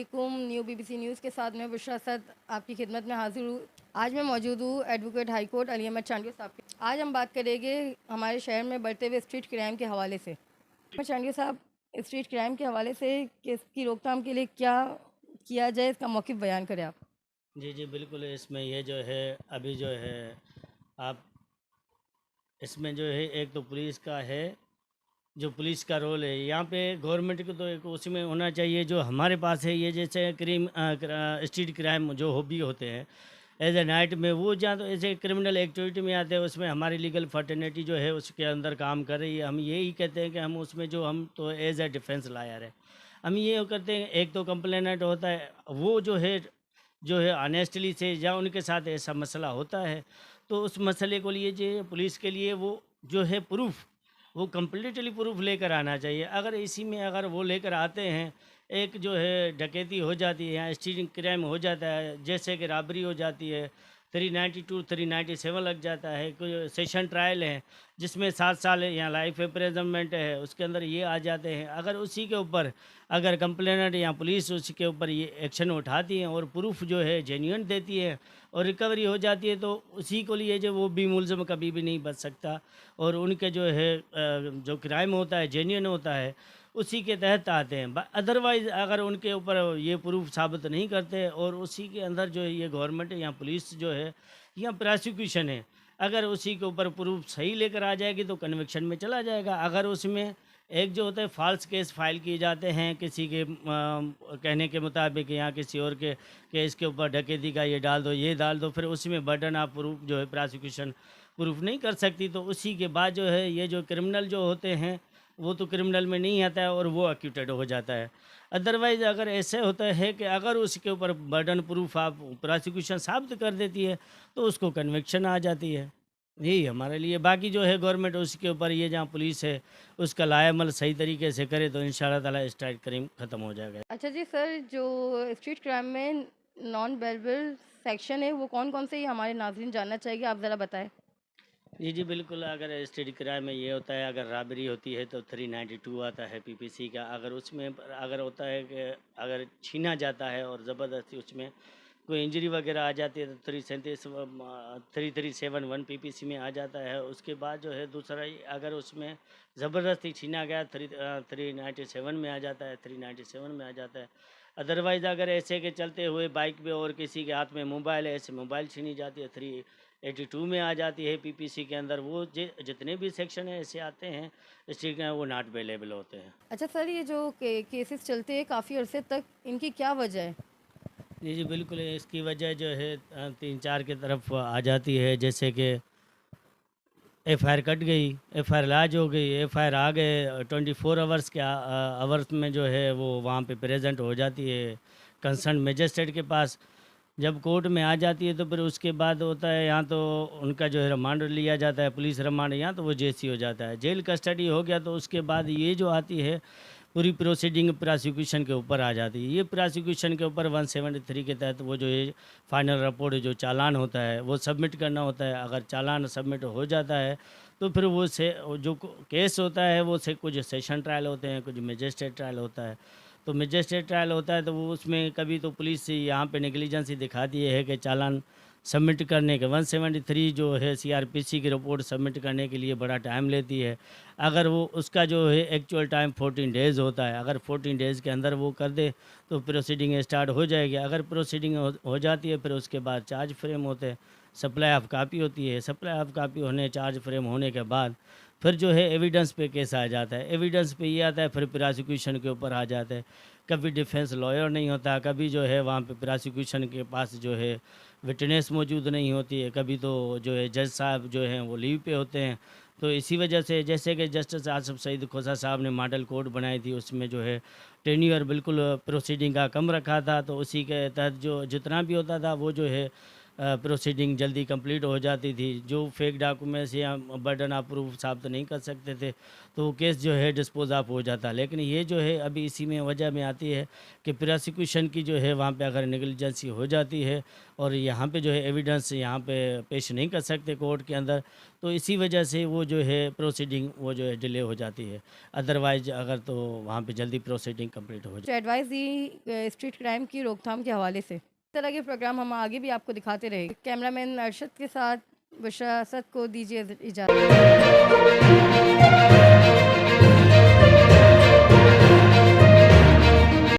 अस्सलामुअलैकुम। New BBC news के साथ मैं बुशरा असद आपकी खिदमत में हाजिर हूँ। आज मैं मौजूद हूँ advocate high court Ali Ahmed Chandio साहब के। आज हम बात करेंगे हमारे शहर में बढ़ते हुए स्ट्रीट क्राइम के हवाले से। अहमद चांडियो साहब, स्ट्रीट क्राइम के हवाले से कि इसकी रोकथाम के लिए क्या किया जाए, इसका मौक़िफ़ बयान करें आप। जी जी बिल्कुल। इसमें ये जो है अभी जो है आप इसमें जो है एक तो पुलिस का है, जो पुलिस का रोल है यहाँ पे गवर्नमेंट को तो एक उसमें होना चाहिए। जो हमारे पास है ये जैसे स्ट्रीट क्राइम जो हॉबी होते हैं एज ए नाइट में, वो जहाँ तो ऐसे क्रिमिनल एक्टिविटी में आते हैं, उसमें हमारी लीगल फर्टर्निटी जो है उसके अंदर काम कर रही है। हम यही कहते हैं कि हम उसमें जो हम तो एज ए डिफेंस लायर है, हम ये करते हैं। एक तो कंप्लेनेंट होता है, वो जो है ऑनेस्टली से या उनके साथ ऐसा मसला होता है, तो उस मसले को लिए जो पुलिस के लिए वो जो है प्रूफ, वो कम्प्लीटली प्रूफ लेकर आना चाहिए। अगर इसी में अगर वो लेकर आते हैं, एक जो है डकैती हो जाती है या स्टीलिंग क्राइम हो जाता है, जैसे कि रॉबरी हो जाती है, 392 397 लग जाता है। कोई सेशन ट्रायल है जिसमें 7 साल है या लाइफ इम्प्रिजनमेंट है, उसके अंदर ये आ जाते हैं। अगर उसी के ऊपर अगर कंप्लेनेंट या पुलिस उसके ऊपर ये एक्शन उठाती है और प्रूफ जो है जेन्युइन देती है और रिकवरी हो जाती है, तो उसी को लिए जो वो भी मुलज़म कभी भी नहीं बच सकता। और उनके जो है जो क्राइम होता है जेन्युइन होता है, उसी के तहत आते हैं। अदरवाइज़ अगर उनके ऊपर ये प्रूफ साबित नहीं करते और उसी के अंदर जो है ये गवर्नमेंट या पुलिस जो है या प्रोसिक्यूशन है, अगर उसी के ऊपर प्रूफ सही लेकर आ जाएगी तो कन्विक्शन में चला जाएगा। अगर उसमें एक जो होता है फ़ॉल्स केस फाइल किए जाते हैं किसी के कहने के मुताबिक या किसी और के केस के ऊपर डकैती का ये डाल दो, ये डाल दो, फिर उसमें बर्डन ऑफ प्रूफ जो है प्रोसिक्यूशन प्रूफ नहीं कर सकती, तो उसी के बाद जो है ये जो क्रिमिनल जो होते हैं वो तो क्रिमिनल में नहीं आता है और वो एक्यूटेड हो जाता है। अदरवाइज़ अगर ऐसे होता है कि अगर उसके ऊपर बर्डन प्रूफ आप प्रोसिक्यूशन साबित कर देती है तो उसको कन्विक्शन आ जाती है। यही हमारे लिए, बाकी जो है गवर्नमेंट उसके ऊपर ये जहाँ पुलिस है उसका लाएमल सही तरीके से करे तो इंशाल्लाह ताला स्ट्राइक क्राइम ख़त्म हो जाएगा। अच्छा जी सर, जो स्ट्रीट क्राइम में नॉन वेर्बल सेक्शन है वो कौन कौन से, ये हमारे नाज़रीन जानना चाहेंगे, आप ज़रा बताएँ। जी, जी, बिल्कुल। अगर स्टडी किराए में ये होता है, अगर रॉबरी होती है तो 392 आता है पीपीसी का। अगर उसमें अगर होता है कि अगर छीना जाता है और ज़बरदस्ती उसमें कोई इंजरी वगैरह आ जाती है तो 3371 पीपीसी में आ जाता है। उसके बाद जो है दूसरा अगर उसमें ज़बरदस्ती छीना गया 397 में आ जाता है, 397 में आ जाता है। अदरवाइज़ अगर ऐसे के चलते हुए बाइक पे और किसी के हाथ में मोबाइल है, ऐसे मोबाइल छीनी जाती है, 382 में आ जाती है पीपीसी के अंदर। वो जितने भी सेक्शन है ऐसे आते हैं स्ट्रीट के, वो नॉट अवेलेबल होते हैं। अच्छा सर, ये जो केसेस चलते हैं काफ़ी अरसे तक, इनकी क्या वजह है? जी जी बिल्कुल। इसकी वजह जो है 3-4 की तरफ आ जाती है, जैसे कि एफआईआर कट गई, एफआईआर लॉन्च हो गई, एफआईआर आ गए 24 आवर्स के आवर्स में जो है वो वहाँ पे प्रेजेंट हो जाती है कंसर्न मजिस्ट्रेट के पास। जब कोर्ट में आ जाती है तो फिर उसके बाद होता है यहाँ तो उनका जो है रिमांड लिया जाता है, पुलिस रिमांड, यहाँ तो वो जेसी हो जाता है, जेल कस्टडी हो गया। तो उसके बाद ये जो आती है पूरी प्रोसीडिंग प्रोसिक्यूशन के ऊपर आ जाती है। ये प्रोसिक्यूशन के ऊपर 173 के तहत वो जो है फाइनल रिपोर्ट जो चालान होता है वो सबमिट करना होता है। अगर चालान सबमिट हो जाता है तो फिर वो जो केस होता है वो से कुछ सेशन ट्रायल होते हैं, कुछ मजिस्ट्रेट ट्रायल होता है। तो मजिस्ट्रेट ट्रायल होता है तो वो उसमें कभी तो पुलिस यहाँ पे नेग्लिजेंस ही दिखाती है कि चालान सबमिट करने के 173 जो है सीआरपीसी की रिपोर्ट सबमिट करने के लिए बड़ा टाइम लेती है। अगर वो उसका जो है एक्चुअल टाइम 14 डेज़ होता है, अगर 14 डेज़ के अंदर वो कर दे तो प्रोसीडिंग स्टार्ट हो जाएगी। अगर प्रोसीडिंग हो जाती है फिर उसके बाद चार्ज फ्रेम होते हैं, सप्लाई ऑफ कापी होती है। सप्लाई ऑफ कापी होने, चार्ज फ्रेम होने के बाद फिर जो है एविडेंस पे केस आ जाता है। एविडेंस पे ये आता है फिर प्रोसिक्यूशन के ऊपर आ जाता है। कभी डिफेंस लॉयर नहीं होता, कभी जो है वहाँ पे प्रोसिक्यूशन के पास जो है विटनेस मौजूद नहीं होती है, कभी तो जो है जज साहब जो हैं वो लीव पे होते हैं। तो इसी वजह से जैसे कि जस्टिस आसफ सईद खोसा साहब ने मॉडल कोड बनाई थी, उसमें जो है टेन्योर बिल्कुल प्रोसीडिंग का कम रखा था। तो उसी के तहत जो जितना भी होता था वो जो है प्रोसीडिंग जल्दी कंप्लीट हो जाती थी। जो फेक डॉक्यूमेंट्स या बर्डन ऑफ प्रूफ साबित नहीं कर सकते थे तो वो केस जो है डिस्पोज ऑफ हो जाता। लेकिन ये जो है अभी इसी में वजह में आती है कि प्रोसिक्यूशन की जो है वहाँ पे अगर नेग्लिजेंसी हो जाती है और यहाँ पे जो है एविडेंस यहाँ पे पेश नहीं कर सकते कोर्ट के अंदर, तो इसी वजह से वो जो है प्रोसीडिंग वो जो है डिले हो जाती है। अदरवाइज अगर तो वहाँ पे जल्दी प्रोसीडिंग कंप्लीट हो जाए। एडवाइस दी स्ट्रीट क्राइम की रोकथाम के हवाले से। इस तरह के प्रोग्राम हम आगे भी आपको दिखाते रहेंगे। कैमरामैन अरशद के साथ बशरा असद को दीजिए इजाज़त।